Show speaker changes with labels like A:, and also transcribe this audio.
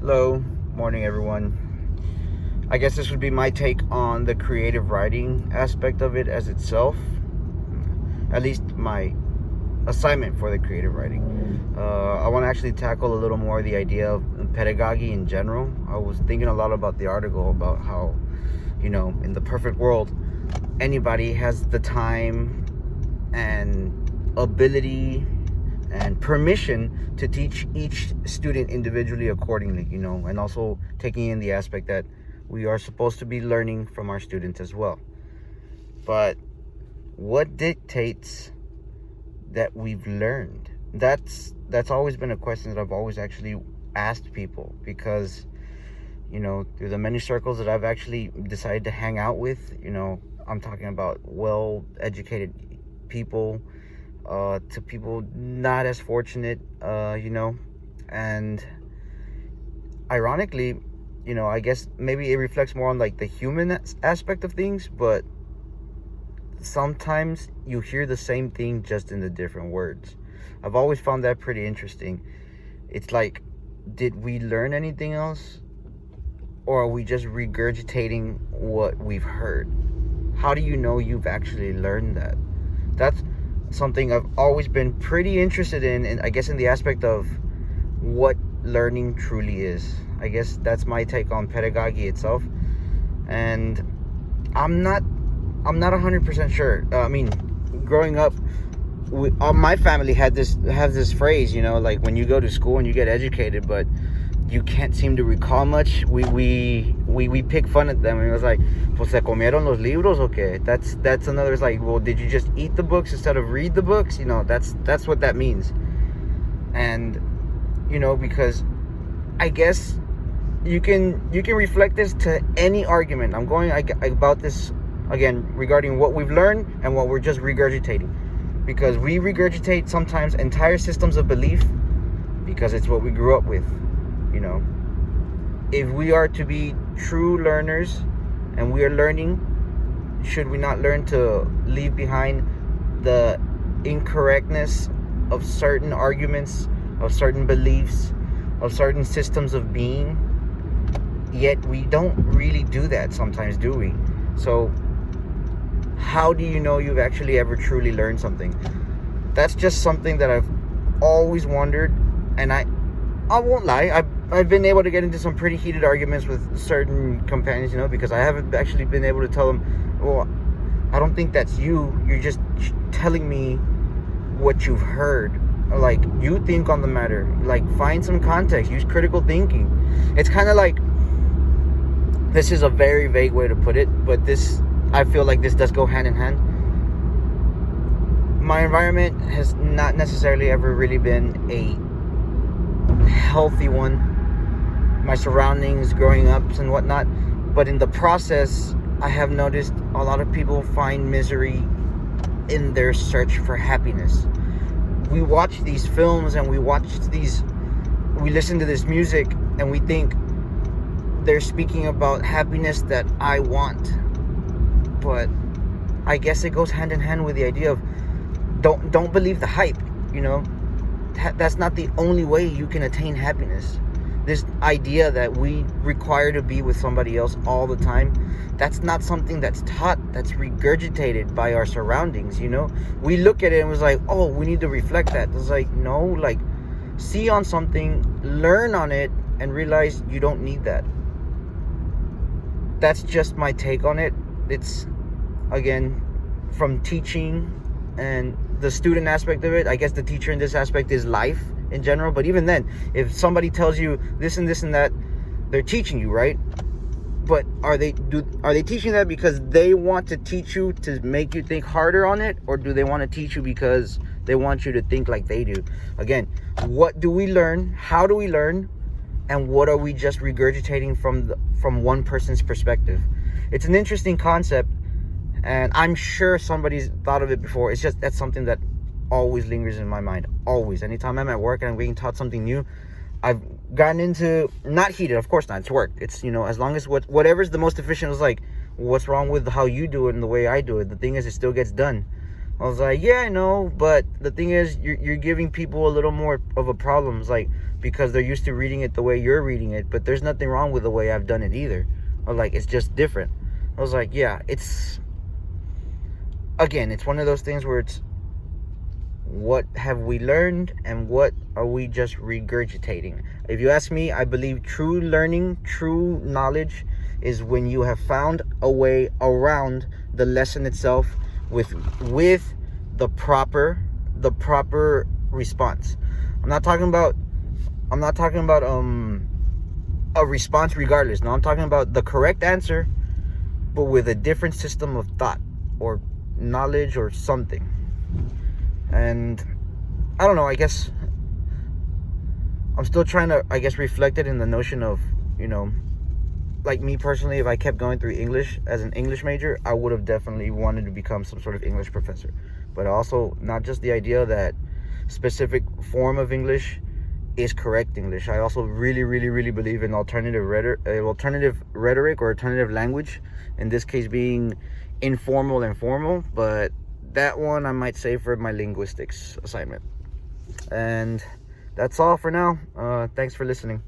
A: Hello, morning everyone. I guess this would be my take on the creative writing aspect of it as itself. At least my assignment for the creative writing. I want to actually tackle a little more the idea of pedagogy in general. I was thinking a lot about the article about how, in the perfect world, anybody has the time and ability and permission to teach each student individually accordingly, and also taking in the aspect that we are supposed to be learning from our students as well. But what dictates that we've learned? That's always been a question that I've always actually asked people, because through the many circles that I've actually decided to hang out with, I'm talking about well-educated people to people not as fortunate, and ironically, I guess maybe it reflects more on like the human aspect of things, but sometimes you hear the same thing just in the different words. I've always found that pretty interesting. It's like, did we learn anything else? Or are we just regurgitating what we've heard? How do you know you've actually learned that? That's something I've always been pretty interested in, and I guess in the aspect of what learning truly is. I guess that's my take on pedagogy itself. And I'm not 100% sure. Growing up, my family has this phrase, like when you go to school and you get educated, but you can't seem to recall much. We pick fun at them, and it was like, pues se comieron los libros o qué? That's another. It's like, well, did you just eat the books instead of read the books? That's what that means. And because I guess you can reflect this to any argument. I'm going about this again regarding what we've learned and what we're just regurgitating, because we regurgitate sometimes entire systems of belief because it's what we grew up with. If we are to be true learners and we are learning, should we not learn to leave behind the incorrectness of certain arguments, of certain beliefs, of certain systems of being? Yet we don't really do that sometimes, do we? So how do you know you've actually ever truly learned something? That's just something that I've always wondered, and I won't lie, I've been able to get into some pretty heated arguments with certain companions, because I haven't actually been able to tell them, well, I don't think that's you. You're just telling me what you've heard. Like, you think on the matter. Like, find some context. Use critical thinking. It's kind of like, this is a very vague way to put it, but I feel like this does go hand in hand. My environment has not necessarily ever really been a healthy one. My surroundings growing up and whatnot, but in the process I have noticed a lot of people find misery in their search for happiness. We watch these films and we listen to this music and we think they're speaking about happiness that I want, but I guess it goes hand in hand with the idea of don't believe the hype. That's not the only way you can attain happiness. This idea that we require to be with somebody else all the time, that's not something that's taught, that's regurgitated by our surroundings. We look at it and was like, oh, we need to reflect that. It's like, no, like, see on something, learn on it, and realize you don't need that. That's just my take on it. It's, again, from teaching and the student aspect of it. I guess the teacher in this aspect is life in general, but even then, if somebody tells you this and this and that, they're teaching you, right? But are they teaching that because they want to teach you to make you think harder on it, or do they want to teach you because they want you to think like they do? Again, what do we learn? How do we learn? And what are we just regurgitating from one person's perspective? It's an interesting concept, and I'm sure somebody's thought of it before. It's just, that's something that always lingers in my mind. Always. Anytime I'm at work and I'm being taught something new, I've gotten into, not heated, of course not, it's work. It's, as long as whatever's the most efficient is like, what's wrong with how you do it and the way I do it? The thing is, it still gets done. I was like, yeah, I know, but the thing is, you're giving people a little more of a problem. It's like, because they're used to reading it the way you're reading it, but there's nothing wrong with the way I've done it either. Or like, it's just different. I was like, yeah, it's one of those things where it's, what have we learned and what are we just regurgitating? If you ask me, I believe true learning, true knowledge is when you have found a way around the lesson itself with the proper response. I'm not talking about a response regardless. No, I'm talking about the correct answer, but with a different system of thought or knowledge or something. And I don't know, I guess I'm still trying to, reflect it in the notion of, like me personally, if I kept going through English as an English major, I would have definitely wanted to become some sort of English professor. But also, not just the idea that specific form of English is correct English. I also really, really, really believe in alternative rhetoric or alternative language. In this case, being informal and formal. But that one I might save for my linguistics assignment. And that's all for now. Thanks for listening.